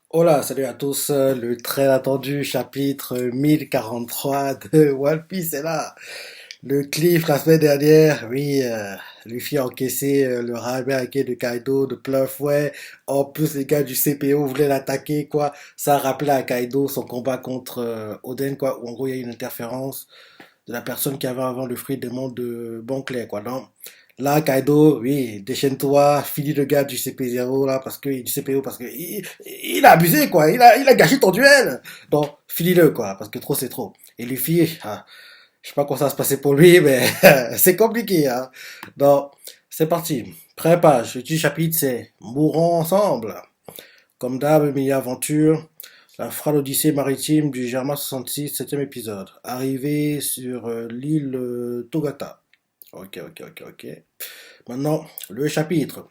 Hola, salut à tous. Le très attendu chapitre 1043 de One Piece est là. Le cliff la semaine dernière, oui, Luffy a encaissé le Ramen de Kaido de plein fouet. En plus, les gars du CPO voulaient l'attaquer, quoi. Ça rappelait à Kaido son combat contre Oden, quoi, où en gros il y a eu une interférence de la personne qui avait avant le fruit des mondes de Bonclair, quoi. Donc, là, Kaido, oui, déchaîne-toi, finis le gars du CP0, là, du CPO, parce que il a abusé, quoi. Il a gâché ton duel. Donc, finis-le, quoi, parce que trop, c'est trop. Et Luffy, je sais pas comment ça va se passer pour lui, mais c'est compliqué, hein. Donc, c'est parti. Première page, le petit chapitre, c'est Mourons ensemble. Comme d'hab, mini-aventure. La frêle odyssée maritime du Germain 66, septième épisode. Arrivé sur l'île Togata. Ok, ok, ok, ok. Maintenant, le chapitre.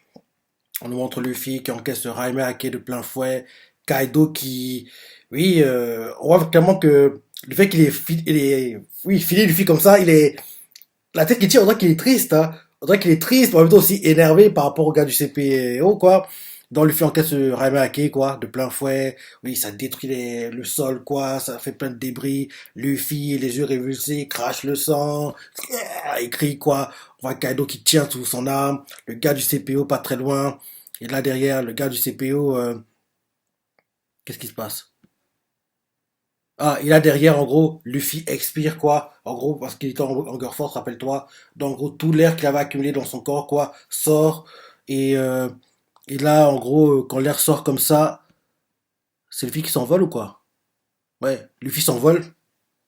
On nous montre Luffy qui encaisse le Raime Hake de plein fouet. Kaido qui... Oui, on voit clairement que le fait qu'il est, oui, filé Luffy comme ça, il est... La tête qu'il tire, on dirait qu'il est triste, hein. On dirait qu'il est triste, mais en même temps aussi énervé par rapport au gars du CPO, quoi. Dans Luffy encaisse le Raime Hake, quoi, de plein fouet. Oui, ça détruit le sol, quoi. Ça fait plein de débris. Luffy, les yeux révulsés, crache le sang. Il crie, quoi. On voit Kaido qui tient sous son arme. Le gars du CPO pas très loin. Et là derrière, le gars du CPO, qu'est-ce qui se passe? Ah, il a derrière, en gros, Luffy expire, quoi. En gros, parce qu'il était en Hunger Force, rappelle-toi. Donc, en gros, tout l'air qu'il avait accumulé dans son corps, quoi, sort. Et, euh, et là, en gros, quand l'air sort comme ça, c'est Luffy qui s'envole ou quoi? Ouais, Luffy s'envole.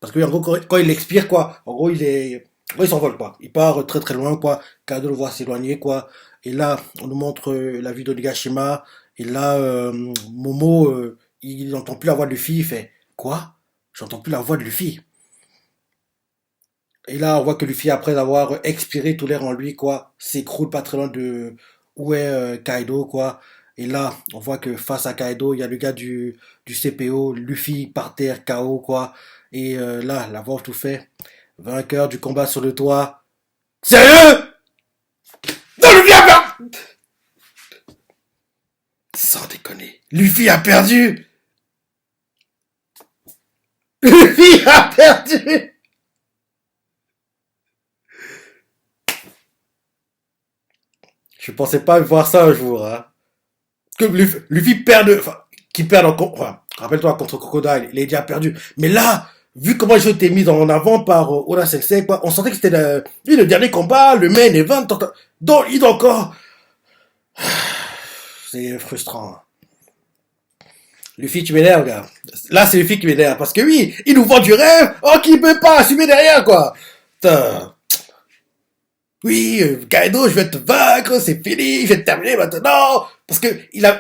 Parce que, en gros, quand il expire, quoi, en gros, il s'envole, quoi. Il part très très loin, quoi. Kaido le voit s'éloigner, quoi. Et là, on nous montre la vie d'Onigashima. Et là, Momo, il n'entend plus la voix de Luffy. Il fait, quoi? J'entends plus la voix de Luffy. Et là, on voit que Luffy, après avoir expiré tout l'air en lui, quoi, s'écroule pas très loin de où est Kaido, quoi. Et là, on voit que face à Kaido, il y a le gars du CPO, Luffy par terre, KO, quoi. Et là, la voix tout fait. Vainqueur du combat sur le toit. Sérieux? Non, Luffy a perdu! Sans déconner. Luffy a perdu! Luffy a perdu! Je pensais pas voir ça un jour, hein. Que Luffy perd enfin, qui perd enfin, rappelle-toi contre Crocodile, il est déjà perdu. Mais là, vu comment le jeu était mis en avant par Oda Sensei, quoi, on sentait que c'était le dernier combat, le main event, donc il doit encore, c'est frustrant. Luffy, tu m'énerves, gars. Là, c'est Luffy qui m'énerve, parce que oui, il nous vend du rêve, oh, qu'il peut pas assumer derrière, quoi. Putain. Oui, Kaido, je vais te vaincre, c'est fini, je vais te terminer maintenant. Parce que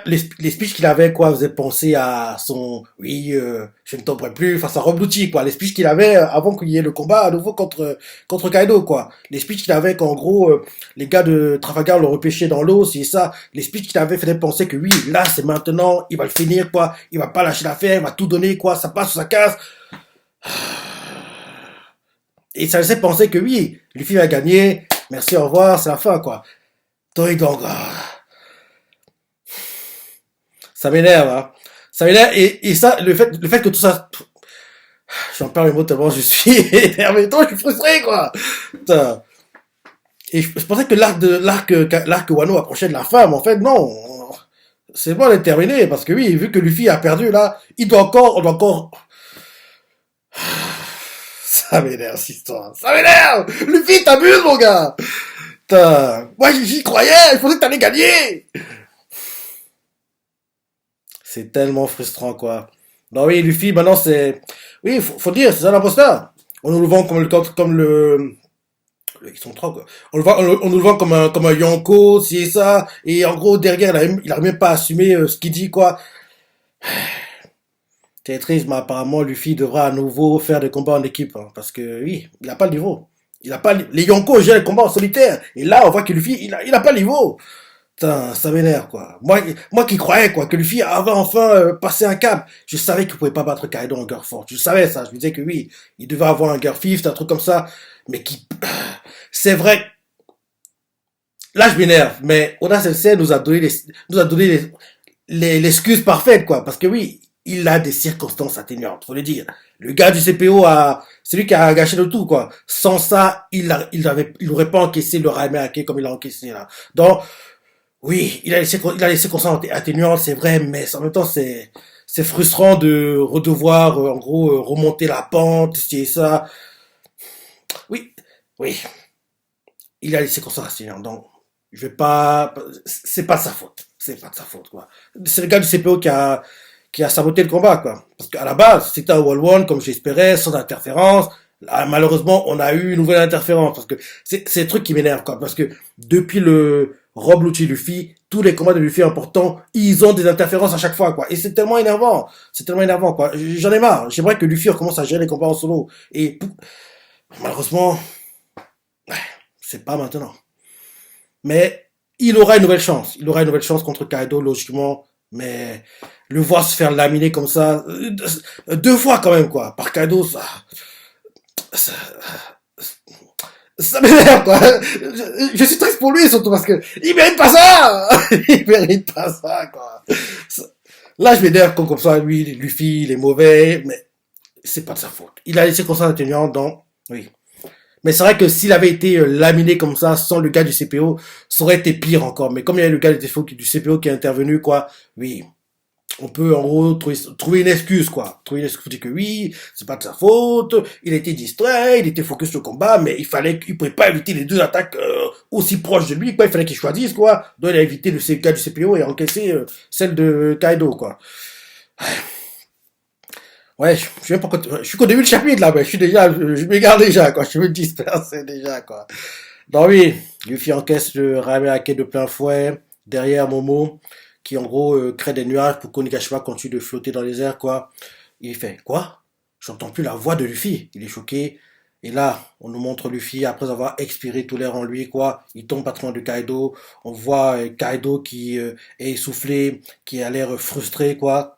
les speeches qu'il avait, quoi, faisaient penser à son, oui, je ne tomberai plus, enfin, ça rebloutit, quoi. Les speeches qu'il avait avant qu'il y ait le combat à nouveau contre Kaido, quoi. Les speeches qu'il avait qu'en gros, les gars de Trafalgar le repêchaient dans l'eau, c'est ça. Les speeches qu'il avait faisaient penser que oui, là, c'est maintenant, il va le finir, quoi. Il va pas lâcher l'affaire, il va tout donner, quoi. Ça passe ou ça casse. Et ça laissait penser que oui, Luffy va gagner. Merci, au revoir, c'est la fin, quoi. Donc, ça m'énerve, hein. Ça m'énerve, et ça, le fait que tout ça, j'en perds mes mots tellement je suis énervé, je suis frustré, quoi. Putain. Et je pensais que l'arc Wano approchait de la fin, mais en fait, non. C'est bon d'être terminé, parce que oui, vu que Luffy a perdu, là, on doit encore, ça m'énerve, cette histoire. Ça m'énerve! Luffy, t'abuses, mon gars! Putain. Moi, j'y croyais, je pensais que t'allais gagner! C'est tellement frustrant, quoi. Non, oui, Luffy, maintenant, c'est... Oui, faut dire, c'est un imposteur. On nous le vend ils sont trois, quoi. On nous le vend comme un Yonko, si et ça. Et en gros, derrière, il a même pas assumé ce qu'il dit, quoi. C'est triste, mais apparemment, Luffy devra à nouveau faire des combats en équipe. Hein, parce que, oui, il a pas le niveau. Il a pas... Les Yonko gèrent les combats en solitaire. Et là, on voit que Luffy, il a pas le niveau. Putain, ça m'énerve, quoi. Moi qui croyais, quoi, que Luffy avait enfin passé un cap. Je savais qu'il pouvait pas battre Kaido en Girl Force. Je savais ça. Je me disais que oui, il devait avoir un Girl Fifth, un truc comme ça. Mais qui... C'est vrai. Là, je m'énerve. Mais Oda Sensei nous a donné l'excuse parfaite, quoi. Parce que oui, il a des circonstances atténuantes, faut le dire. Le gars du CPO c'est lui qui a gâché le tout, quoi. Sans ça, il aurait pas encaissé le Raimé Ake comme il a encaissé, là. Donc, oui, il a les circonstances atténuantes, c'est vrai, mais en même temps, c'est frustrant de redevoir, en gros, remonter la pente, c'est ça. Oui, oui, il a les circonstances atténuantes, donc, je vais pas, c'est pas de sa faute. C'est pas de sa faute, quoi. C'est le gars du CPO qui a saboté le combat, quoi. Parce qu'à la base, c'était un wall-one, comme j'espérais, sans interférence. Là, malheureusement, on a eu une nouvelle interférence. Parce que c'est le truc qui m'énerve, quoi. Parce que depuis le Rob Lucci Luffy, tous les combats de Luffy importants, ils ont des interférences à chaque fois, quoi. Et c'est tellement énervant. C'est tellement énervant, quoi. J'en ai marre. J'aimerais que Luffy recommence à gérer les combats en solo. Et malheureusement, c'est pas maintenant. Mais il aura une nouvelle chance. Il aura une nouvelle chance contre Kaido, logiquement. Mais le voir se faire laminer comme ça, deux fois quand même, quoi, par Kaido, ça, ça m'énerve, quoi. Je suis triste pour lui, surtout parce que il mérite pas ça. Il mérite pas ça, quoi. Là, je m'énerve comme ça, lui, Luffy, il est mauvais, mais c'est pas de sa faute. Il a les circonstances atténuantes, donc, oui. Mais c'est vrai que s'il avait été laminé comme ça, sans le gars du CPO, ça aurait été pire encore. Mais comme il y a le gars du CPO qui est intervenu, quoi, oui, on peut en gros trouver une excuse, quoi. Trouver une excuse pour dire que oui, c'est pas de sa faute, il était distrait, il était focus sur le combat, mais il pouvait pas éviter les deux attaques aussi proches de lui, quoi. Il fallait qu'il choisisse, quoi. Donc il a évité le gars du CPO et a encaissé celle de Kaido, quoi. Ouais, je suis qu'au début du chapitre, là, mais je m'égare déjà, quoi. Je me disperse déjà, quoi. Donc oui, Luffy encaisse le Rameake de plein fouet, derrière Momo, qui en gros crée des nuages pour qu'Onigashima continue de flotter dans les airs, quoi. Il fait, quoi? J'entends plus la voix de Luffy. Il est choqué. Et là, on nous montre Luffy, après avoir expiré tout l'air en lui, quoi. Il tombe pas trop loin de Kaido. On voit Kaido qui est essoufflé, qui a l'air frustré, quoi.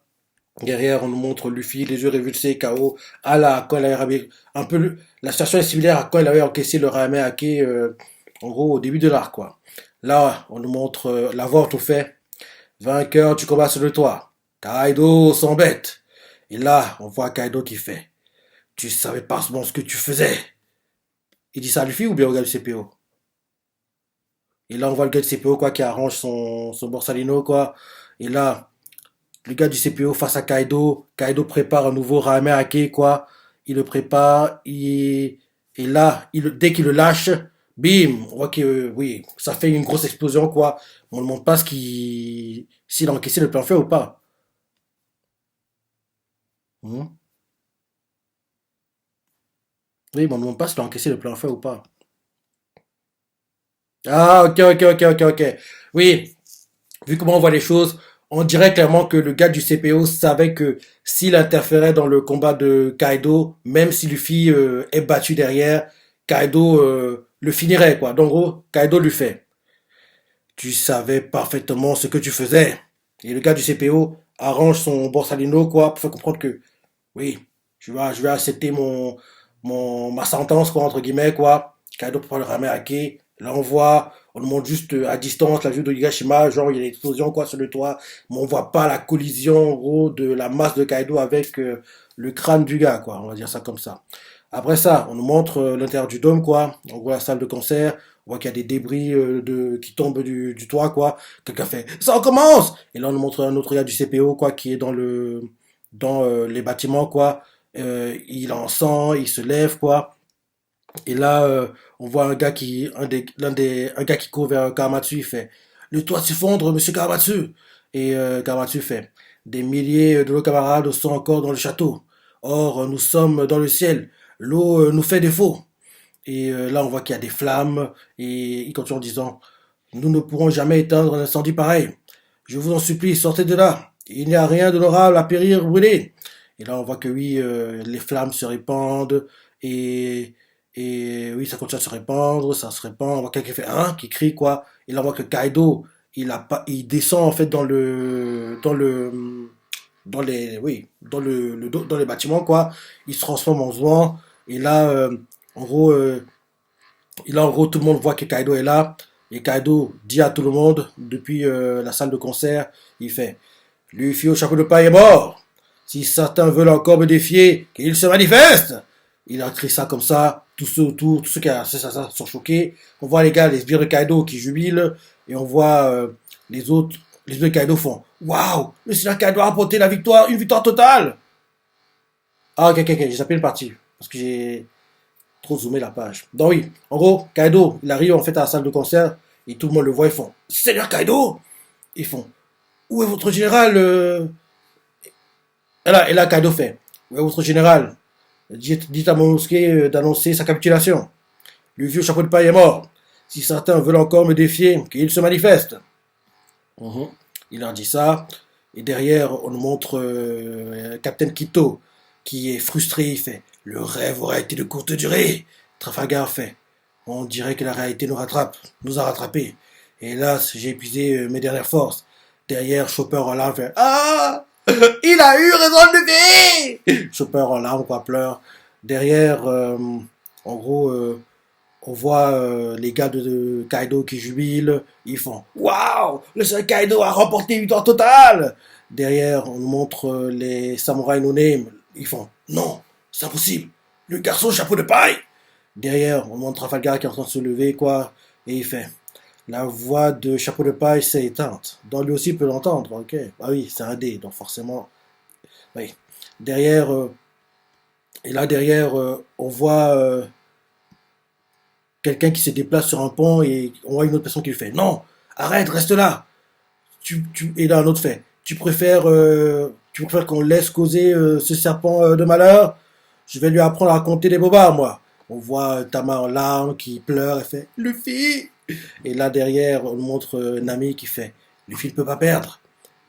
Derrière, on nous montre Luffy, les yeux révulsés, KO. Ah là, quand il avait un peu la situation est similaire à quand il avait encaissé le Rameake, en gros, au début de l'arc, quoi. Là, on nous montre la voix tout fait. Vainqueur du combat sur le toit. Kaido s'embête. Et là, on voit Kaido qui fait. Tu savais pas ce que tu faisais. Il dit ça à Luffy ou bien au gars du CPO? Et là, on voit le gars du CPO, quoi, qui arrange son Borsalino, quoi. Et là, le gars du CPO face à Kaido. Kaido prépare un nouveau Rameake, quoi. Il le prépare. Et là, dès qu'il le lâche, bim, on voit que, oui, ça fait une grosse explosion, quoi. On ne montre pas s'il a encaissé le plein feu ou pas. Mhm. Oui, mais on ne demande pas s'il a encaissé le plein feu ou pas. Ah, ok, ok, ok, ok, ok. Oui, vu comment on voit les choses, on dirait clairement que le gars du CPO savait que s'il interférait dans le combat de Kaido, même si Luffy est battu derrière, Kaido le finirait, quoi. Donc, en gros, Kaido lui fait. Tu savais parfaitement ce que tu faisais. Et le gars du CPO arrange son Borsalino, quoi, pour faire comprendre que, oui, je vais accepter ma sentence, quoi, entre guillemets, quoi. Kaido pour le ramener à Ake. Là, on nous montre juste à distance la vue de Higashima, genre il y a une explosion, quoi, sur le toit. Mais on voit pas la collision, en gros, de la masse de Kaido avec le crâne du gars, quoi. On va dire ça comme ça. Après ça, on nous montre l'intérieur du dôme, quoi. On voit la salle de concert. On voit qu'il y a des débris qui tombent du toit, quoi. Quelqu'un fait, ça recommence! Et là, on nous montre un autre gars du CPO, quoi, qui est dans les bâtiments, quoi. Il en sent, il se lève, quoi. Et là, on voit un gars qui court vers Kawamatsu, il fait, le toit s'effondre, monsieur Kawamatsu. Et Kawamatsu fait, des milliers de nos camarades sont encore dans le château. Or, nous sommes dans le ciel. L'eau nous fait défaut. Et là, on voit qu'il y a des flammes. Et il continue en disant, nous ne pourrons jamais éteindre un incendie pareil. Je vous en supplie, sortez de là. Il n'y a rien d'honorable à périr brûlé. Et là, on voit que oui, les flammes se répandent. Et, et oui, ça continue à se répandre, ça se répand. On voit quelqu'un qui fait un, qui crie, quoi. Et là, on voit que Kaido, il descend en fait dans les bâtiments, quoi. Il se transforme en Zouan. Et là, en gros, tout le monde voit que Kaido est là. Et Kaido dit à tout le monde, depuis la salle de concert, il fait, Luffy au chapeau de paille est mort. Si certains veulent encore me défier, qu'ils se manifestent. Il a écrit ça comme ça. Tous ceux qui sont choqués. On voit les gars, les sbires de Kaido qui jubilent. Et on voit les autres, les sbires de Kaido font waouh, le Seigneur Kaido a remporté la victoire, une victoire totale. Ah, ok, j'ai zappé une partie. Parce que j'ai trop zoomé la page. Donc oui, en gros, Kaido, il arrive en fait à la salle de concert. Et tout le monde le voit, ils font Seigneur Kaido. Ils font où est votre général et là, Kaido fait où est votre général. Dites à Momonosuke d'annoncer sa capitulation. Le vieux chapeau de paille est mort. Si certains veulent encore me défier, qu'ils se manifestent. Mhm. Il leur dit ça. Et derrière, on nous montre Captain Kito, qui est frustré. Il fait le rêve aura été de courte durée. Trafalgar fait on dirait que la réalité nous a rattrapés. Et hélas, j'ai épuisé mes dernières forces. Derrière, Chopper en larmes fait ah, il a eu raison de lever. Chopper en larmes, quoi, pleure. Derrière, en gros, on voit les gars de Kaido qui jubilent. Ils font waouh, le seul Kaido a remporté une victoire totale. Derrière, on nous montre les samouraïs no name. Ils font non, c'est impossible. Le garçon chapeau de paille. Derrière, on montre Trafalgar qui est en train de se lever, quoi. Et il fait la voix de chapeau de paille s'est éteinte. Donc lui aussi peut l'entendre, ok. Ah oui, c'est un dé, donc forcément. Oui. Derrière, et là derrière, on voit quelqu'un qui se déplace sur un pont et on voit une autre personne qui lui fait non, arrête, reste là. Et là un autre fait tu préfères qu'on laisse causer ce serpent de malheur. Je vais lui apprendre à raconter des bobards, moi. On voit Tama en larmes qui pleure et fait Luffy. Et là derrière on montre Nami qui fait Luffy ne peut pas perdre.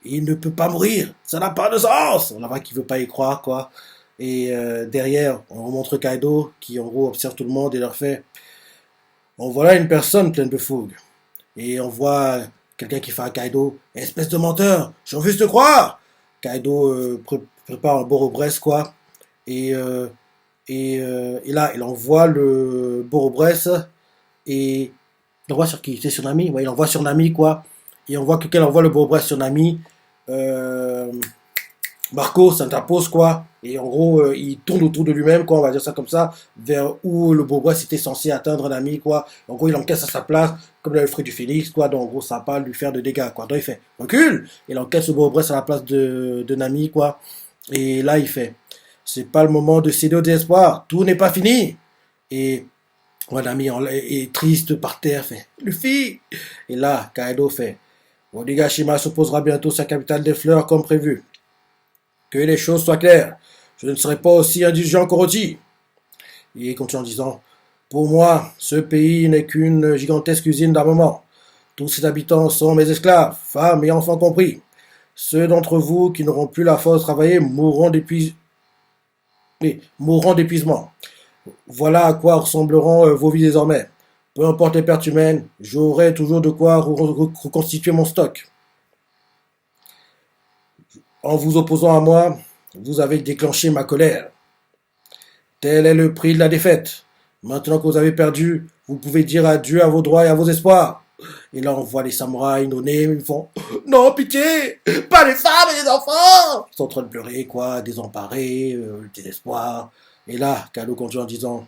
Il ne peut pas mourir. Ça n'a pas de sens. On a qui veut pas y croire, quoi. Et derrière on montre Kaido qui en gros observe tout le monde et leur fait on voit là une personne pleine de fougue. Et on voit quelqu'un qui fait à Kaido espèce de menteur, je refuse de te croire. Kaido prépare un Boro-Bress, quoi. Et, et là, il envoie le Boro-Bress et il envoie sur qui? C'est sur Nami? Ouais, il envoie sur Nami, quoi. Et on voit que quand il envoie le Boro-Bress sur Nami, euh, Marco s'interpose, quoi. Et en gros, il tourne autour de lui-même, quoi, on va dire ça comme ça, vers où le Boro-Bress était censé atteindre Nami, quoi. En gros, il encaisse à sa place, comme le fruit du Phénix, quoi. Donc, en gros, ça va pas lui faire de dégâts, quoi. Donc, il fait recule. Il encaisse le Boro-Bress à la place de Nami, quoi. Et là, il fait c'est pas le moment de céder au désespoir. Tout n'est pas fini. Et mon ami est triste par terre, fait Luffy. Et là, Kaido fait Onigashima s'opposera bientôt à sa capitale des fleurs comme prévu. Que les choses soient claires. Je ne serai pas aussi indulgent qu'Orochi. Il continue en disant pour moi, ce pays n'est qu'une gigantesque usine d'armement. Tous ses habitants sont mes esclaves, femmes et enfants compris. Ceux d'entre vous qui n'auront plus la force de travailler mourront d'épuisement. Voilà à quoi ressembleront vos vies désormais. Peu importe les pertes humaines, j'aurai toujours de quoi reconstituer mon stock. En vous opposant à moi, vous avez déclenché ma colère. Tel est le prix de la défaite. Maintenant que vous avez perdu, vous pouvez dire adieu à vos droits et à vos espoirs. Et là, on voit les samouraïs nonnés, ils font non, pitié, pas les femmes et les enfants. Ils sont en train de pleurer, quoi, désemparés, désespoir. Et là, Kaido continue en disant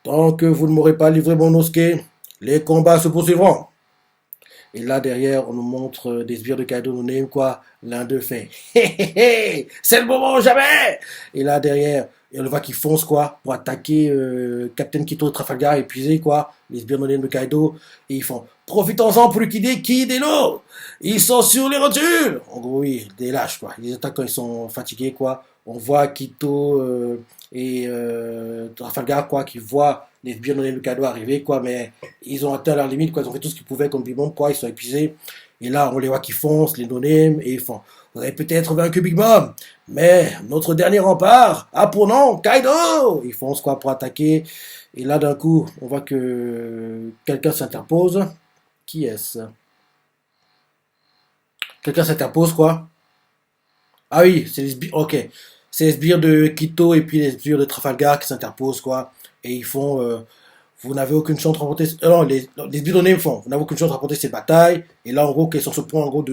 tant que vous ne m'aurez pas livré mon Momonosuke, les combats se poursuivront. Et là, derrière, on nous montre des sbires de Kaido no Name, quoi. L'un d'eux fait hé hé hé, c'est le moment ou jamais. Et là, derrière, on le voit qui fonce, quoi, pour attaquer Captain Kito de Trafalgar épuisé, quoi. Les sbires no Name de Kaido. Et ils font profitons-en pour liquider Kideno. Ils sont sur les rotules. En gros, oui, des lâches, quoi. Ils attaquent quand ils sont fatigués, quoi. On voit Kito et Trafalgar, quoi, qui voient les sbires no Name de Kaido arriver, quoi, mais ils ont atteint leur limite, quoi. Ils ont fait tout ce qu'ils pouvaient comme Big Mom, quoi. Ils sont épuisés. Et là, on les voit qui foncent, les no-name, et ils font vous avez peut-être vaincu Big Mom, mais notre dernier rempart a pour nom Kaido. Ils foncent, quoi, pour attaquer. Et là, d'un coup, on voit que quelqu'un s'interpose. Qui est-ce? Quelqu'un s'interpose, quoi. Ah oui, c'est les sbires. Ok. C'est les sbires de Kito et puis les sbires de Trafalgar qui s'interposent, quoi. Et ils font vous n'avez aucune chance de remporter, non, les Bidonné font, vous n'avez aucune chance de remporter cette bataille, et là, en gros, qu'ils sont sur ce point, en gros,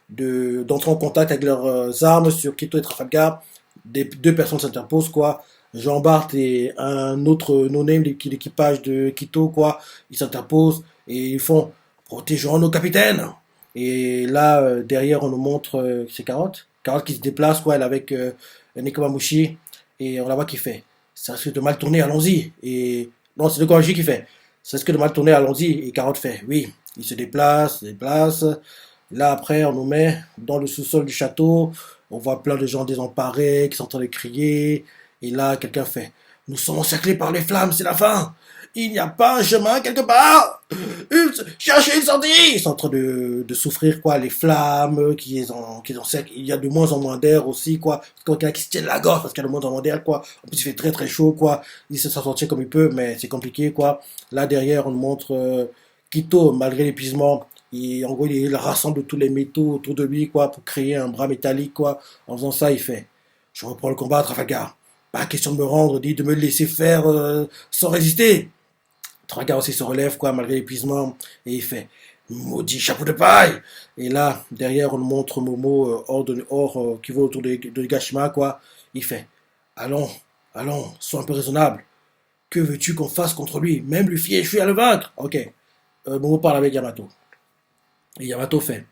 d'entrer en contact avec leurs armes sur Quito et Trafalgar, deux personnes s'interposent, quoi. Jean-Bart et un autre no-name de l'équipage de Quito, quoi, ils s'interposent, et ils font, protégeons nos capitaines. Et là, derrière, on nous montre, c'est Carotte. Carotte qui se déplace, quoi, elle avec Nekomamushi, et on la voit qui fait. Ça risque de mal tourner, allons-y. Et non, c'est Nekomamushi qui fait. Ça risque de mal tourner, allons-y. Et Carotte fait, oui. Il se déplace. Là, après, on nous met dans le sous-sol du château. On voit plein de gens désemparés qui sont en train de crier. Et là, quelqu'un fait, nous sommes encerclés par les flammes, c'est la fin. Il n'y a pas un chemin quelque part. Cherchez une sortie. Ils sont en train de souffrir, quoi, les flammes qui ont sec. Il y a de moins en moins d'air aussi, quoi. Quelqu'un qui se tient la gorge parce qu'il y a de moins en moins d'air, quoi. En plus, il fait très très chaud, quoi. Il se s'en sortir comme il peut, mais c'est compliqué, quoi. Là, derrière, on montre Quito, malgré l'épuisement. En gros, il rassemble tous les métaux autour de lui, quoi, pour créer un bras métallique, quoi. En faisant ça, il fait, je reprends le combat à Trafalgar. Pas question de me rendre, dit de me laisser faire sans résister. Traga aussi se relève, quoi, malgré l'épuisement, et il fait maudit chapeau de paille. Et là, derrière, on montre Momo qui vole autour de Gashima, quoi. Il fait allons, allons, sois un peu raisonnable. Que veux-tu qu'on fasse contre lui? Même Luffy échoue à le vaincre. Ok. Momo parle avec Yamato. Et Yamato fait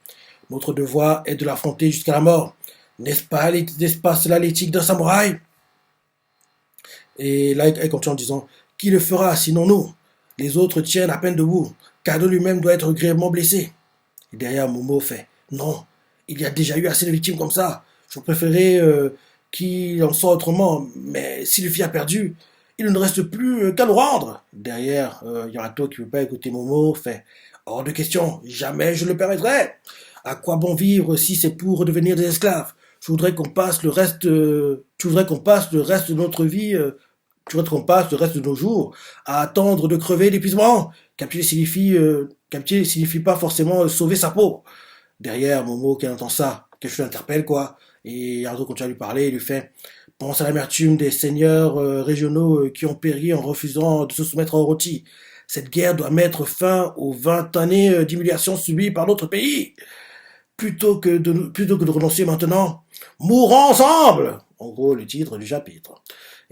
notre devoir est de l'affronter jusqu'à la mort. N'est-ce pas cela l'éthique d'un samouraï? Et là, elle continue en disant qui le fera sinon nous? Les autres tiennent à peine debout. Kado lui-même doit être grièvement blessé. Et derrière, Momo fait non, il y a déjà eu assez de victimes comme ça. Je préférais qu'il en soit autrement. Mais si Luffy a perdu, il ne reste plus qu'à le rendre. Derrière, Yamato, qui ne veut pas écouter Momo, fait hors de question, jamais je le permettrai. À quoi bon vivre si c'est pour devenir des esclaves? Je voudrais qu'on passe le reste, tu voudrais qu'on passe le reste de notre vie, tu voudrais qu'on passe le reste de nos jours à attendre de crever d'épuisement. Capturer signifie pas forcément sauver sa peau. Derrière, Momo qui entend ça, quelque chose l'interpelle, quoi. Et Naruto continue à lui parler, il lui fait pense à l'amertume des seigneurs régionaux qui ont péri en refusant de se soumettre à Orochi. Cette guerre doit mettre fin aux 20 années d'humiliation subies par notre pays. Plutôt que de renoncer maintenant, mourons ensemble. En gros, le titre du chapitre.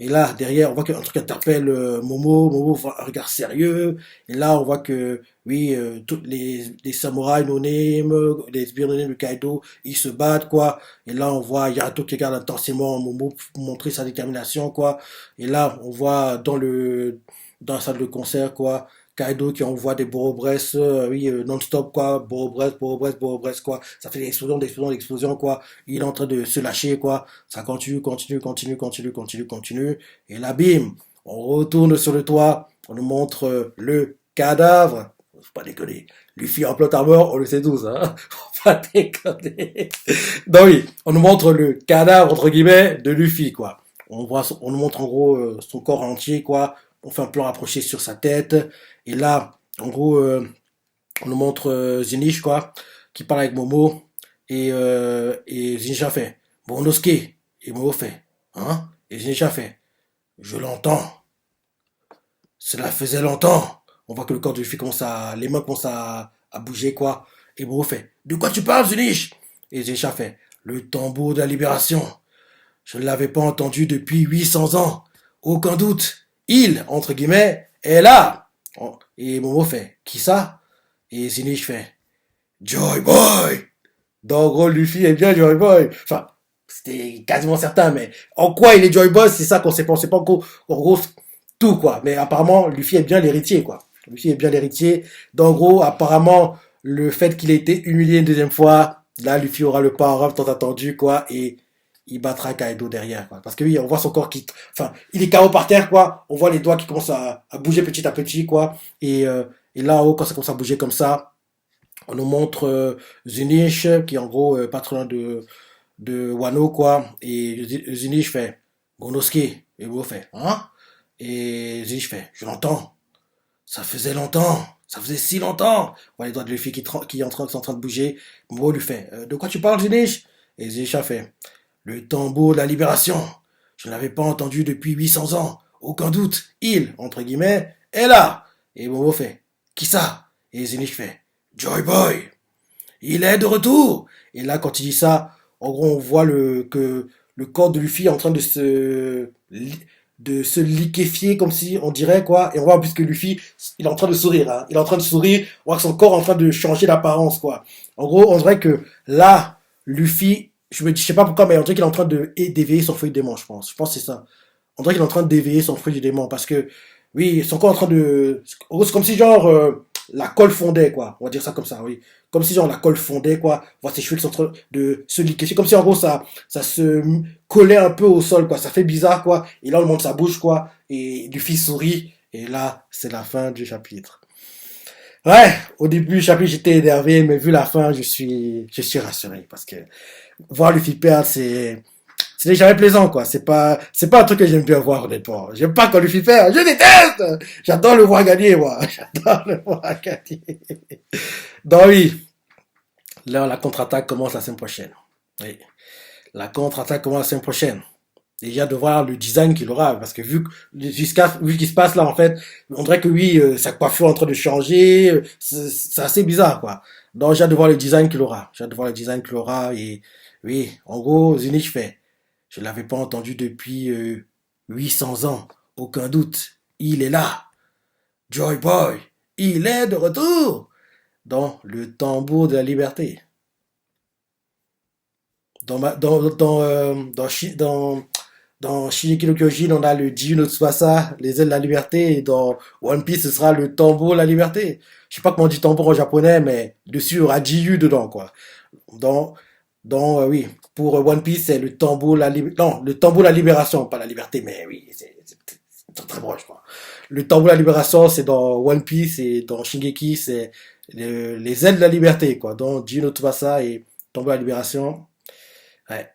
Et là, derrière, on voit qu'un truc interpelle Momo. Momo voit un regard sérieux. Et là, on voit que, oui, tous les samouraïs no-name, les sbires no-name de Kaido, ils se battent, quoi. Et là, on voit Yamato qui regarde intensément Momo pour montrer sa détermination, quoi. Et là, on voit dans la salle de concert, quoi, Kaido qui envoie des Boro-Bress, oui, non-stop, quoi, Boro-Bress, Boro-Bress, Boro-Bress, quoi. Ça fait des explosions, d'explosions, d'explosions, quoi. Il est en train de se lâcher, quoi. Ça continue, continue, continue, continue, continue, continue. Et là, bim, on retourne sur le toit, on nous montre le cadavre. Faut pas déconner. Luffy en plot armor, on le sait tous, hein. Faut pas déconner. Donc oui, on nous montre le cadavre, entre guillemets, de Luffy, quoi. On nous montre en gros son corps entier, quoi. On fait un plan rapproché sur sa tête. Et là, en gros, on nous montre Zenich, quoi, qui parle avec Momo. Et Zenich a fait Momonosuke. Et Momo fait hein? Et Zenich a fait je l'entends. Cela faisait longtemps. On voit que le corps de Luffy les mains commencent à bouger, quoi. Et Momo fait de quoi tu parles, Zenich? Et Zenich a fait le tambour de la libération. Je ne l'avais pas entendu depuis 800 ans. Aucun doute. Il, entre guillemets, est là. Et Momo fait, qui ça? Et Zenich fait, Joy Boy. Donc, en gros, Luffy est bien Joy Boy. Enfin, c'était quasiment certain, mais en quoi il est Joy Boy, c'est ça qu'on sait pas. On sait pas en gros, tout, quoi. Mais apparemment, Luffy est bien l'héritier, quoi. Luffy est bien l'héritier. Donc, en gros, apparemment, le fait qu'il ait été humilié une deuxième fois, là, Luffy aura le power-up tant attendu, quoi, et il battra Kaido derrière, quoi. Parce que oui, on voit son corps enfin, il est KO par terre, quoi. On voit les doigts qui commencent à bouger petit à petit, quoi. Et là, en haut, quand ça commence à bouger comme ça, on nous montre Zenich, qui est en gros pas trop loin de Wano, quoi. Et Zenich fait, Gonosuke. Et Mo fait, hein? Et Zenich fait, je l'entends. Ça faisait longtemps. Ça faisait si longtemps. On voit les doigts de Luffy qui sont en train de bouger. Mo lui fait, de quoi tu parles, Zenich? Et Zenich a fait, le tambour de la libération. Je ne l'avais pas entendu depuis 800 ans. Aucun doute, il, entre guillemets, est là. Et Momo fait, qui ça? Et Zenith fait, Joy Boy, il est de retour. Et là, quand il dit ça, en gros, on voit que le corps de Luffy est en train de se liquéfier comme si on dirait quoi. Et on voit en plus que Luffy, il est en train de sourire. Hein. Il est en train de sourire. On voit que son corps est en train de changer d'apparence quoi. En gros, on dirait que là, Luffy, je sais pas pourquoi, mais on dirait qu'il est en train d'éveiller son fruit du démon, je pense. Je pense que c'est ça. On dirait qu'il est en train d'éveiller son fruit du démon parce que, oui, son corps est en train de... En gros, c'est comme si genre la colle fondait, quoi. On va dire ça comme ça, oui. Comme si genre la colle fondait, quoi. On voit ses cheveux qui sont en train de se liquéfier. Comme si en gros ça se collait un peu au sol, quoi. Ça fait bizarre, quoi. Et là, on montre sa bouche, quoi. Et Luffy sourit. Et là, c'est la fin du chapitre. Ouais, au début du chapitre, j'étais énervé, mais vu la fin, je suis rassuré. Parce que voir Luffy perdre, c'est jamais plaisant, quoi. C'est pas un truc que j'aime bien voir, honnêtement. J'aime pas quand Luffy perd. Je déteste! J'adore le voir gagner, moi. J'adore le voir gagner. Donc oui, là, la contre-attaque commence la semaine prochaine. Oui. La contre-attaque commence la semaine prochaine. Déjà de voir le design qu'il aura, parce que vu ce qui se passe là, en fait, on dirait que oui, sa coiffure est en train de changer, c'est assez bizarre, quoi. Donc j'ai hâte de voir le design qu'il aura. J'ai hâte de voir le design qu'il aura, et oui, en gros, Zenith fait. Je l'avais pas entendu depuis 800 ans, aucun doute. Il est là. Joy Boy, il est de retour dans le tambour de la liberté. Dans Shingeki no Kyojin, on a le Jiju no Tsubasa, les ailes de la liberté, et dans One Piece, ce sera le tambour de la liberté. Je sais pas comment on dit tambour en japonais, mais dessus, il y aura Jiju dedans, quoi. Dans, oui, pour One Piece, c'est le tambour de la non, le tambour de la libération, pas la liberté, mais oui, c'est très proche, quoi. Le tambour de la libération, c'est dans One Piece, et dans Shingeki, c'est les ailes de la liberté, quoi. Dans Jiju no Tsubasa et tambour de la libération, ouais.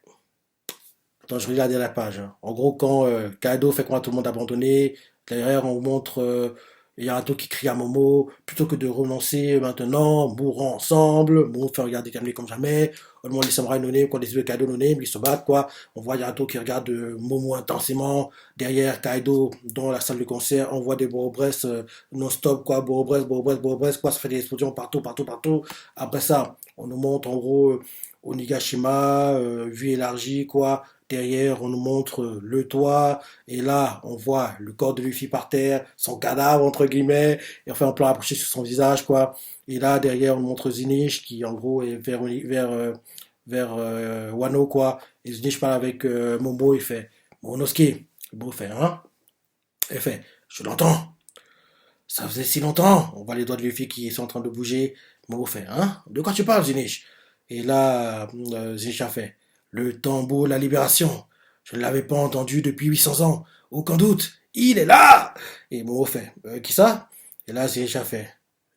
Attends, je regarde la page. Hein. En gros, quand Kaido fait croire à tout le monde abandonné, derrière on montre Yarato qui crie à Momo, plutôt que de renoncer maintenant, mourons ensemble, Momo fait regarder Kamui comme jamais, on demande les samouraïs nonés, quand les yeux de Kaido nonés, mais ils se battent quoi. On voit Yarato qui regarde Momo intensément, derrière Kaido dans la salle de concert, on voit des Borobres non-stop quoi, Borobres, quoi, ça fait des explosions partout, partout, partout. Après ça, on nous montre en gros Onigashima, vue élargie quoi, derrière, on nous montre le toit, et là, on voit le corps de Luffy par terre, son cadavre, entre guillemets, et enfin, on peut rapprocher sur son visage, quoi. Et là, derrière, on montre Zinich, qui, en gros, est vers Wano, quoi. Et Zinich parle avec Momo, il fait, Momonosuke. Momo fait, hein? Il fait, je l'entends. Ça faisait si longtemps. On voit les doigts de Luffy qui sont en train de bouger. Momo fait, hein? De quoi tu parles, Zinich? Et là, Zinich a fait, le tambour de la libération. Je ne l'avais pas entendu depuis 800 ans. Aucun doute. Il est là. Et Momo fait, qui ça? Et là, Zinich a fait,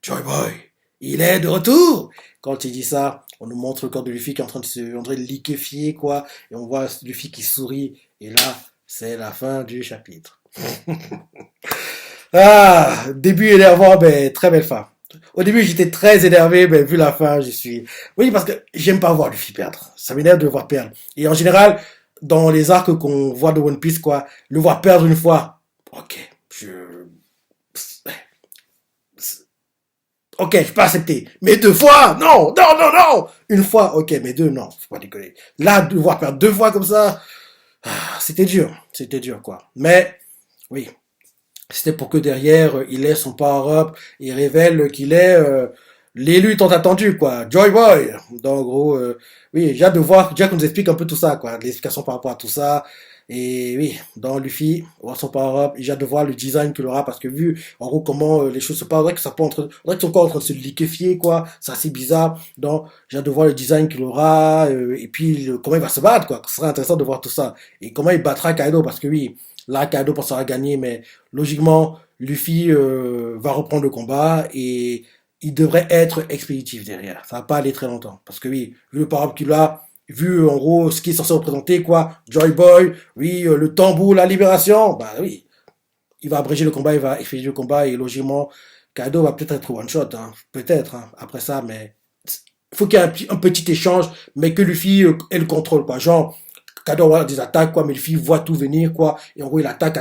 Joy Boy, il est de retour. Quand il dit ça, on nous montre le corps de Luffy qui est en train de se liquéfier, quoi. Et on voit Luffy qui sourit. Et là, c'est la fin du chapitre. Ah, début énervant, mais très belle fin. Au début, j'étais très énervé, mais vu la fin, je suis... Oui, parce que j'aime pas voir Luffy perdre. Ça m'énerve de le voir perdre. Et en général, dans les arcs qu'on voit de One Piece, quoi, le voir perdre une fois, ok, ok, je peux accepter. Mais deux fois, non, non, non, non. Une fois, ok, mais deux, non, faut pas déconner. Là, de voir perdre deux fois comme ça, c'était dur, quoi. Mais, oui, c'était pour que derrière, il ait son power-up et révèle qu'il est l'élu tant attendu, quoi. Joy Boy. Donc, en gros, oui, j'ai hâte de voir, déjà qu'on nous explique un peu tout ça, quoi. L'explication par rapport à tout ça. Et oui, dans Luffy, on voit son power-up. J'ai hâte de voir le design qu'il aura, parce que vu, en gros, comment les choses se passent, on dirait que ça peut on dirait que son corps est en train de se liquéfier, quoi. C'est assez bizarre. Donc, j'ai hâte de voir le design qu'il aura, et puis, comment il va se battre, quoi. Ce serait intéressant de voir tout ça. Et comment il battra Kaido, parce que oui, là, Kaido pensera gagner, mais logiquement, Luffy va reprendre le combat et il devrait être expéditif derrière. Ça va pas aller très longtemps. Parce que oui, vu le parable qu'il a, vu en gros ce qui est censé représenter, quoi, Joy Boy, oui, le tambour, la libération, bah oui, il va abréger le combat, il va expédier le combat et logiquement, Kaido va peut-être être one shot, hein, peut-être, hein, après ça, mais il faut qu'il y ait un petit échange, mais que Luffy ait le contrôle, quoi. Genre, Kaido avoir des attaques, quoi, mais Luffy voit tout venir, quoi, et en gros, il attaque,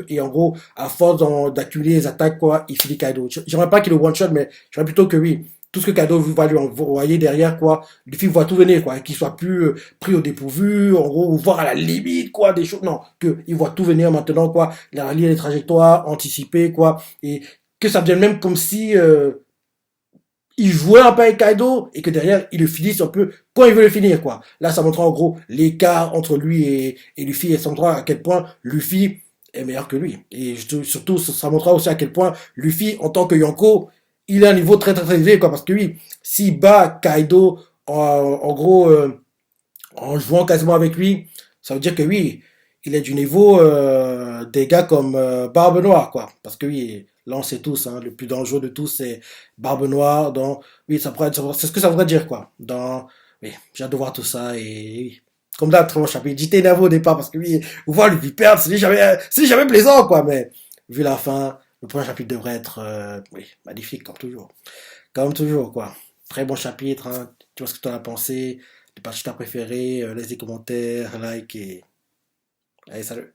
et en gros, à force d'accumuler les attaques, quoi, il finit Kaido. J'aimerais pas qu'il le one-shot, mais j'aimerais plutôt que oui, tout ce que Kaido va lui envoyer derrière, quoi, Luffy voit tout venir, quoi, qu'il soit plus pris au dépourvu, en gros, voir à la limite, quoi, des choses, non, que il voit tout venir maintenant, quoi, il a relié les trajectoires, anticipé, quoi, et que ça devienne même comme si, il jouait un peu avec Kaido et que derrière il le finisse un peu quand il veut le finir quoi. Là ça montre en gros l'écart entre lui et Luffy et ça montre à quel point Luffy est meilleur que lui. Et surtout ça montrera aussi à quel point Luffy en tant que Yonko il a un niveau très très très élevé quoi parce que oui s'il bat Kaido en gros en jouant quasiment avec lui ça veut dire que oui il est du niveau des gars comme Barbe Noire quoi parce que oui là on sait tous hein, le plus dangereux de tous c'est Barbe Noire donc oui c'est ce que ça voudrait dire quoi dans oui j'ai hâte de voir tout ça et oui. Comme là très bon chapitre j'étais énervé au départ parce que oui voir lui perdre c'est jamais plaisant quoi mais vu la fin le prochain chapitre devrait être oui magnifique comme toujours quoi très bon chapitre hein. Tu vois ce que tu en as pensé les parties que tu as préférées laisse des commentaires like et allez salut.